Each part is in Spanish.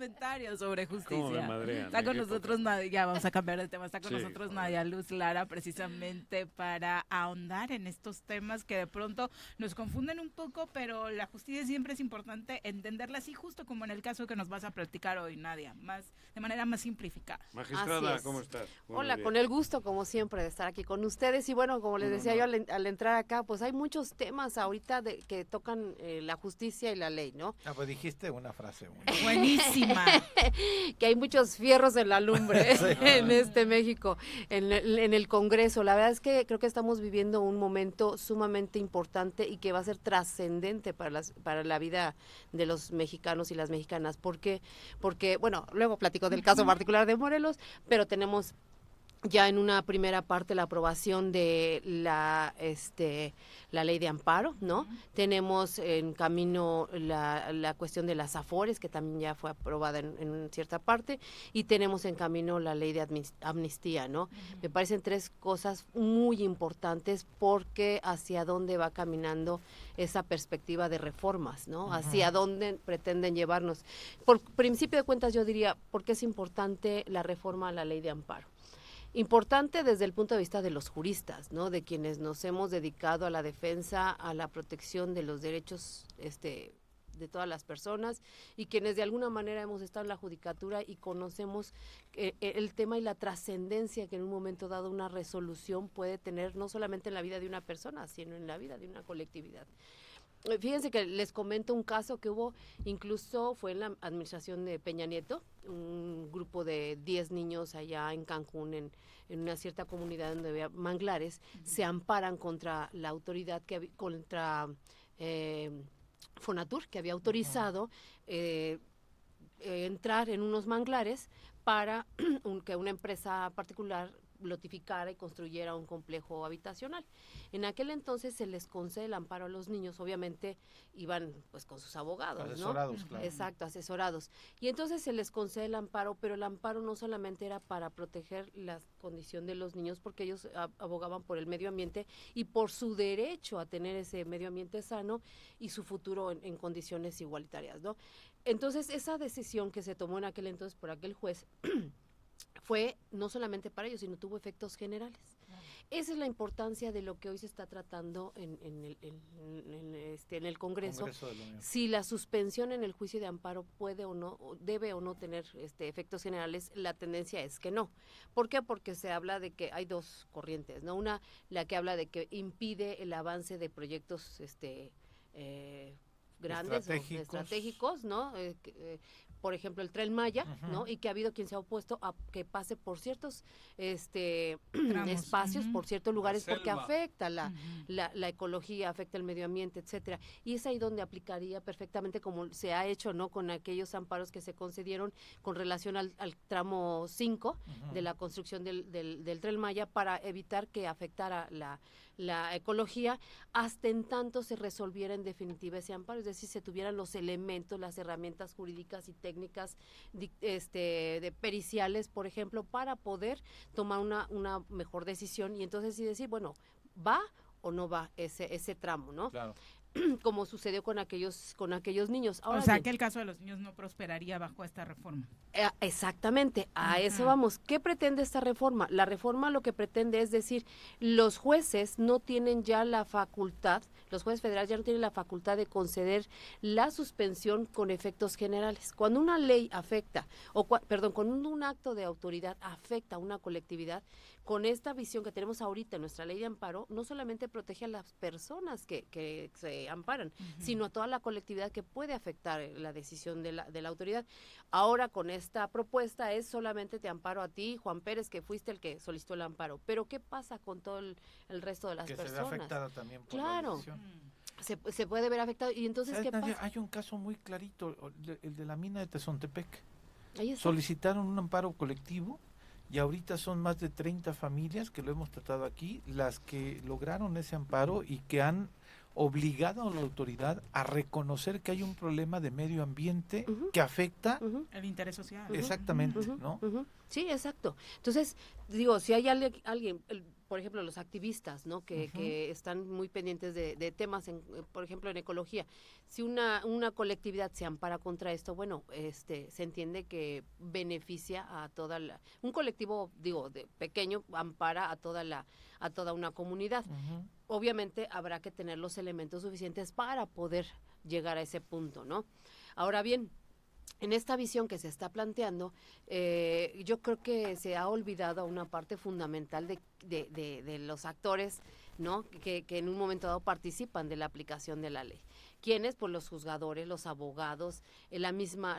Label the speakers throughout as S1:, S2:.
S1: Comentario sobre
S2: ¿Cómo me
S1: justicia.
S2: madrean?
S1: Está con
S2: Qué
S1: nosotros
S2: poca.
S1: Nadia, ya vamos a cambiar de tema, está con
S2: Sí,
S1: nosotros
S2: joder.
S1: Nadia Luz Lara precisamente para ahondar en estos temas que de pronto nos confunden un poco, pero la justicia siempre es importante entenderla así, justo como en el caso que nos vas a platicar hoy, Nadia, de manera más simplificada.
S3: Así
S2: Magistrada, ¿cómo
S3: es.
S2: estás?
S3: Hola,
S2: Buenos días.
S3: con el gusto, como siempre, de estar aquí con ustedes. Y bueno, como les
S2: Un
S3: decía yo
S2: honor.
S3: al entrar acá, pues hay muchos temas ahorita que tocan la justicia y la ley, ¿no?
S4: Ah, pues dijiste una frase muy
S1: Buenísima.
S3: Que hay muchos fierros en la lumbre
S4: Sí.
S3: en México, en el Congreso. La verdad es que creo que estamos viviendo un momento sumamente importante y que va a ser trascendente para la vida de los mexicanos y las mexicanas. ¿Por qué? Porque, bueno, luego platico del caso particular de Morelos, pero tenemos ya en una primera parte la aprobación de la ley de amparo, ¿no? Tenemos en camino la cuestión de las afores, que también ya fue aprobada en cierta parte, y tenemos en camino la ley de amnistía, ¿no? Me parecen tres cosas muy importantes porque hacia dónde va caminando esa perspectiva de reformas, ¿no? Hacia dónde pretenden llevarnos. Por principio de cuentas yo diría, ¿por qué es importante la reforma a la ley de amparo? Importante desde el punto de vista de los juristas, ¿no? De quienes nos hemos dedicado a la defensa, a la protección de los derechos de todas las personas y quienes de alguna manera hemos estado en la judicatura y conocemos el tema y la trascendencia que en un momento dado una resolución puede tener no solamente en la vida de una persona, sino en la vida de una colectividad. Fíjense que les comento un caso que hubo, incluso fue en la administración de Peña Nieto, un grupo de 10 niños allá en Cancún, en una cierta comunidad donde había manglares, se amparan contra la autoridad, contra Fonatur, que había autorizado entrar en unos manglares para que una empresa particular lotificara y construyera un complejo habitacional. En aquel entonces se les concede el amparo a los niños, obviamente iban pues con sus abogados,
S4: asesorados,
S3: ¿no?
S4: claro.
S3: Exacto, asesorados. Y entonces se les concede el amparo, pero el amparo no solamente era para proteger la condición de los niños, porque ellos abogaban por el medio ambiente y por su derecho a tener ese medio ambiente sano y su futuro en condiciones igualitarias, ¿no? Entonces esa decisión que se tomó en aquel entonces por aquel juez fue no solamente para ellos, sino tuvo efectos generales. Esa es la importancia de lo que hoy se está tratando en el Congreso.
S4: Congreso de la Unión.
S3: Si la suspensión en el juicio de amparo puede o no, debe o no tener efectos generales, la tendencia es que no. ¿Por qué? Porque se habla de que hay dos corrientes, ¿no? Una, la que habla de que impide el avance de proyectos grandes estratégicos, ¿no? Por ejemplo, el Tren Maya, ¿no? Y que ha habido quien se ha opuesto a que pase por ciertos espacios, por ciertos lugares, porque afecta la ecología, afecta el medio ambiente, etcétera. Y es ahí donde aplicaría perfectamente como se ha hecho, ¿no? Con aquellos amparos que se concedieron con relación al tramo 5 de la construcción del Tren Maya para evitar que afectara la ecología, hasta en tanto se resolviera en definitiva ese amparo, es decir, se tuvieran los elementos, las herramientas jurídicas y técnicas de periciales, por ejemplo, para poder tomar una mejor decisión y entonces sí decir, bueno, ¿va o no va ese tramo, no?
S4: Claro.
S3: Como sucedió con aquellos niños. Ahora
S1: O sea,
S3: bien,
S1: que el caso de los niños no prosperaría bajo esta reforma.
S3: Exactamente, a eso vamos. ¿Qué pretende esta reforma? La reforma lo que pretende es decir, los jueces no tienen ya la facultad, los jueces federales ya no tienen la facultad de conceder la suspensión con efectos generales. Cuando una ley afecta, cuando un acto de autoridad afecta a una colectividad, con esta visión que tenemos ahorita en nuestra ley de amparo, no solamente protege a las personas que se amparan, sino a toda la colectividad que puede afectar la decisión de la autoridad. Ahora con esta propuesta es solamente te amparo a ti, Juan Pérez, que fuiste el que solicitó el amparo. Pero ¿qué pasa con todo el resto de las personas?
S4: Que se ve afectada también por
S3: Claro.
S4: la decisión.
S3: Se puede ver afectado. Y entonces,
S4: ¿Sabes,
S3: ¿qué
S4: Nadia?
S3: pasa?
S4: Hay un caso muy clarito, el de la mina de Tezontepec.
S3: Ahí está.
S4: Solicitaron un amparo colectivo y ahorita son más de 30 familias, que lo hemos tratado aquí, las que lograron ese amparo y que han obligado a la autoridad a reconocer que hay un problema de medio ambiente que afecta
S1: El interés social.
S4: exactamente, ¿no?
S3: Sí, exacto. Entonces, digo, si hay alguien, por ejemplo, los activistas, ¿no? Que están muy pendientes de temas, por ejemplo, en ecología. Si una colectividad se ampara contra esto, bueno, se entiende que beneficia a un colectivo, pequeño, ampara a toda una comunidad. Obviamente habrá que tener los elementos suficientes para poder llegar a ese punto, ¿no? Ahora bien, en esta visión que se está planteando, yo creo que se ha olvidado una parte fundamental de los actores, ¿no? Que en un momento dado participan de la aplicación de la ley. ¿Quiénes? Pues los juzgadores, los abogados, la misma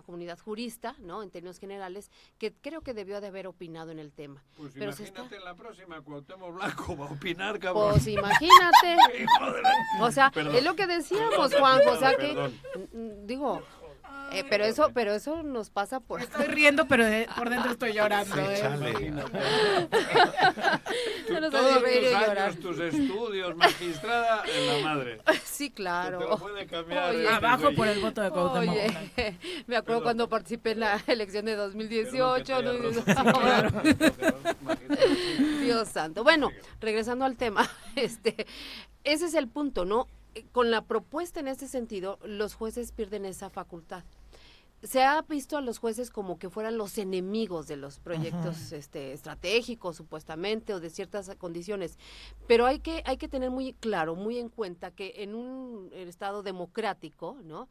S3: comunidad jurista, ¿no? En términos generales, que creo que debió de haber opinado en el tema.
S2: Pues
S3: pero
S2: imagínate en la próxima, Cuauhtémoc Blanco va a opinar, cabrón.
S3: Pues imagínate. O sea, es lo que decíamos, Juanjo, o sea que, digo... pero eso nos pasa por...
S1: Estoy riendo, pero por dentro estoy llorando.
S4: Sí, chale.
S2: Todos tus años, tus estudios, magistrada en la madre.
S3: Sí, claro.
S2: Te lo puede cambiar.
S3: Oye,
S1: abajo por el voto de Cuauhtémoc.
S3: Oye, me acuerdo cuando participé en la elección de 2018. Dios santo. Bueno, regresando al tema, ese es el punto, ¿no? Con la propuesta en este sentido, los jueces pierden esa facultad. Se ha visto a los jueces como que fueran los enemigos de los proyectos estratégicos, supuestamente, o de ciertas condiciones. Pero hay que tener muy claro, muy en cuenta que en un estado democrático, ¿no?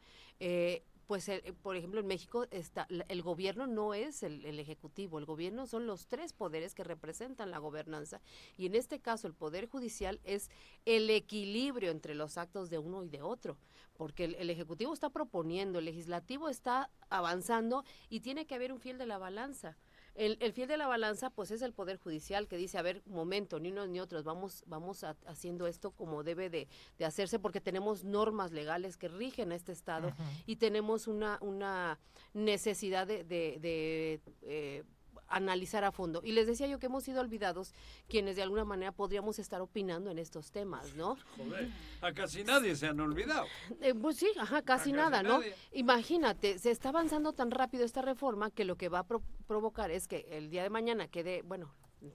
S3: Pues, por ejemplo, en México el gobierno no es el ejecutivo, el gobierno son los tres poderes que representan la gobernanza, y en este caso el poder judicial es el equilibrio entre los actos de uno y de otro, porque el ejecutivo está proponiendo, el legislativo está avanzando y tiene que haber un fiel de la balanza. El fiel de la balanza, pues, es el Poder Judicial, que dice, a ver, un momento, ni unos ni otros, vamos haciendo esto como debe de hacerse, porque tenemos normas legales que rigen a este Estado y tenemos una necesidad de analizar a fondo. Y les decía yo que hemos sido olvidados quienes de alguna manera podríamos estar opinando en estos temas, ¿no?
S2: Joder, a casi nadie se han olvidado.
S3: Pues sí, casi nada, ¿no? Imagínate, se está avanzando tan rápido esta reforma que lo que va a provocar es que el día de mañana quede,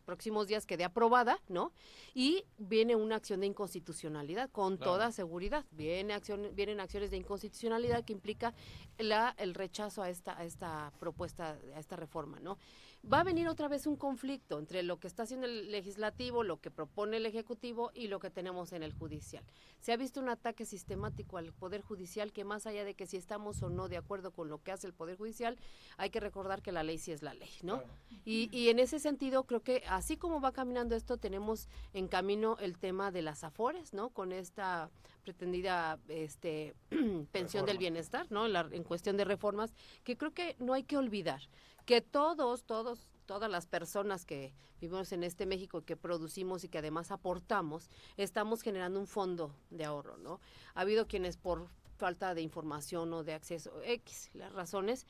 S3: próximos días quede aprobada, ¿no? Y viene una acción de inconstitucionalidad, con toda seguridad. Vienen acciones de inconstitucionalidad que implica el rechazo a esta propuesta, a esta reforma, ¿no? Va a venir otra vez un conflicto entre lo que está haciendo el legislativo, lo que propone el ejecutivo y lo que tenemos en el judicial. Se ha visto un ataque sistemático al Poder Judicial que, más allá de que si estamos o no de acuerdo con lo que hace el Poder Judicial, hay que recordar que la ley sí es la ley, ¿no? Claro. Y en ese sentido creo que así como va caminando esto, tenemos en camino el tema de las AFORES, ¿no? Con esta pretendida pensión del bienestar, ¿no? En cuestión de reformas, que creo que no hay que olvidar que todas las personas que vivimos en este México, que producimos y que además aportamos, estamos generando un fondo de ahorro, ¿no? Ha habido quienes por falta de información o de acceso, las razones,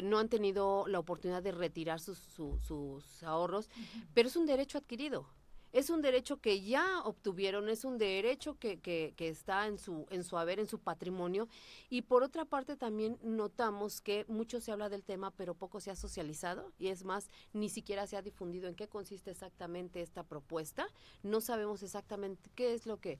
S3: no han tenido la oportunidad de retirar sus ahorros, pero es un derecho adquirido. Es un derecho que ya obtuvieron, es un derecho que está en su haber, en su patrimonio. Y por otra parte también notamos que mucho se habla del tema, pero poco se ha socializado, y es más, ni siquiera se ha difundido en qué consiste exactamente esta propuesta. No sabemos exactamente qué es lo que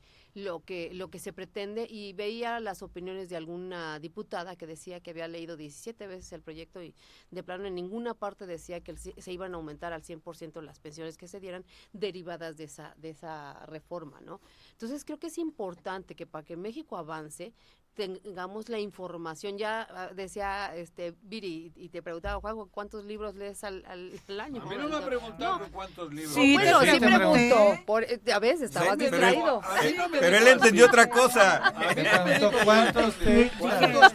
S3: se pretende, y veía las opiniones de alguna diputada que decía que había leído 17 veces el proyecto y de plano en ninguna parte decía que se iban a aumentar al 100% las pensiones que se dieran derivadas de esa reforma, ¿no? Entonces creo que es importante que para que México avance tengamos la información. Ya decía Viri, y te preguntaba, Juanjo, ¿cuántos libros lees al año?
S2: A mí no me ha preguntado cuántos libros.
S1: Sí,
S3: bueno, sí
S1: preguntó.
S3: A veces estabas distraído.
S5: Pero él entendió otra cosa.
S4: ¿Cuántos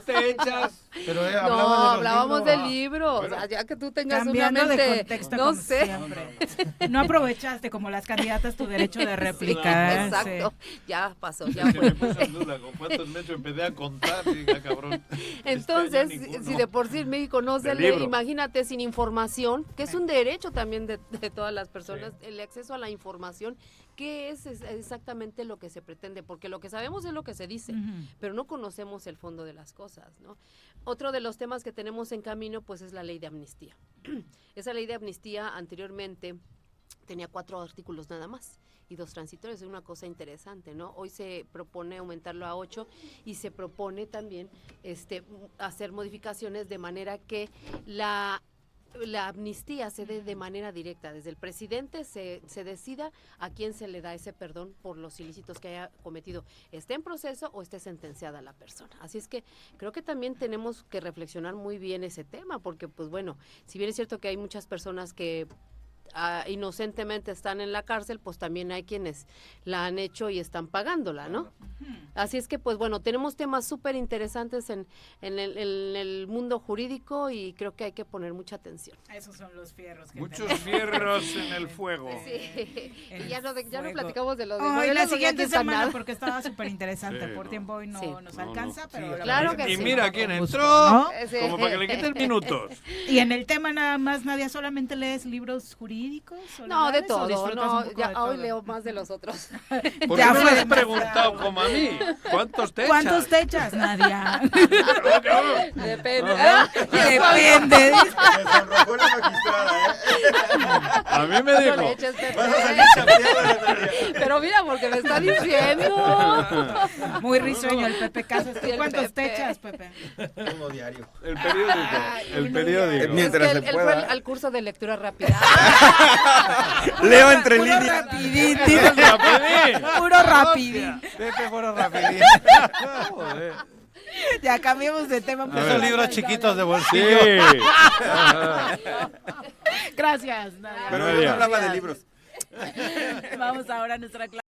S2: te echas?
S4: Pero
S3: hablábamos de libros.
S2: Bueno,
S3: ya que tú tengas
S1: cambiando
S3: una mente,
S1: de contexto,
S3: no
S1: como
S3: sé.
S1: siempre. No aprovechaste como las candidatas tu derecho de réplica.
S3: Exacto, ya pasó, ya
S2: Que
S3: fue.
S2: me puse en duda con cuántos me he hecho, empecé a contar y ya, cabrón.
S3: Entonces,
S2: ninguno.
S3: si de por sí en México no se
S2: Del
S3: lee,
S2: libro.
S3: imagínate sin información, que es un derecho también de todas las personas, el acceso a la información qué es exactamente lo que se pretende, porque lo que sabemos es lo que se dice, pero no conocemos el fondo de las cosas, ¿no? Otro de los temas que tenemos en camino, pues, es la ley de amnistía. Esa ley de amnistía anteriormente tenía 4 artículos nada más y 2 transitorios, es una cosa interesante, ¿no? Hoy se propone aumentarlo a 8 y se propone también hacer modificaciones de manera que la amnistía se dé de manera directa, desde el presidente se decida a quién se le da ese perdón por los ilícitos que haya cometido, esté en proceso o esté sentenciada la persona. Así es que creo que también tenemos que reflexionar muy bien ese tema, porque pues bueno, si bien es cierto que hay muchas personas que inocentemente están en la cárcel, pues también hay quienes la han hecho y están pagándola, ¿no? Así es que, pues bueno, tenemos temas súper interesantes en el mundo jurídico y creo que hay que poner mucha atención.
S1: Esos son los fierros.
S2: Muchos fierros en el fuego.
S3: Sí. Y ya no platicamos de lo de
S1: Hoy la siguiente semana,
S3: nada.
S1: porque estaba súper interesante.
S2: Sí,
S1: Por tiempo hoy no nos alcanza, pero...
S4: Sí,
S3: claro que
S2: Y
S3: sí.
S2: mira quién entró,
S1: ¿no?
S3: Sí.
S2: como para que le quiten minutos.
S1: Y en el tema nada más, Nadia, ¿solamente lees libros jurídicos? o
S3: No, de
S1: legales, o
S3: todo,
S1: disfrutas un
S3: no,
S1: poco
S3: ya
S1: de
S3: hoy
S1: todo?
S3: leo más de los otros.
S2: ¿Por
S1: Ya
S2: qué no
S1: fue
S2: me has
S1: demasiado.
S2: preguntado como a mí? ¿Cuántos te echas?
S1: ¿Cuántos te echas, Nadia?
S3: Depende.
S1: Depende.
S5: Se sonrojó la magistrada,
S2: A mí me
S3: No
S2: dijo.
S3: le eches, Pepe.
S5: Vas a salir chambeando, Nadia.
S3: Pero mira, porque me está diciendo.
S1: Muy risueño el Pepe Casas. ¿Tú
S3: Sí, el
S1: cuántos te
S3: Pepe.
S1: echas, Pepe?
S5: Como diario.
S2: El periódico. El periódico.
S5: Mientras
S3: Es que
S5: se
S3: él fue
S5: pueda.
S3: al curso de lectura rápida.
S5: Leo entre
S1: Puro
S5: líneas.
S1: rapidín.
S2: ¡La pedí!
S1: Puro rapidín.
S4: Pepe fueron rapidín. Joder.
S1: Ya cambiamos de tema. pues,
S4: Esos
S1: la
S4: libros
S1: verdad.
S4: chiquitos de
S2: Sí.
S4: bolsillo.
S2: Ajá.
S1: Gracias, Nadia.
S5: Pero
S2: Nadia.
S5: él no hablaba de libros.
S1: Vamos ahora a nuestra clase.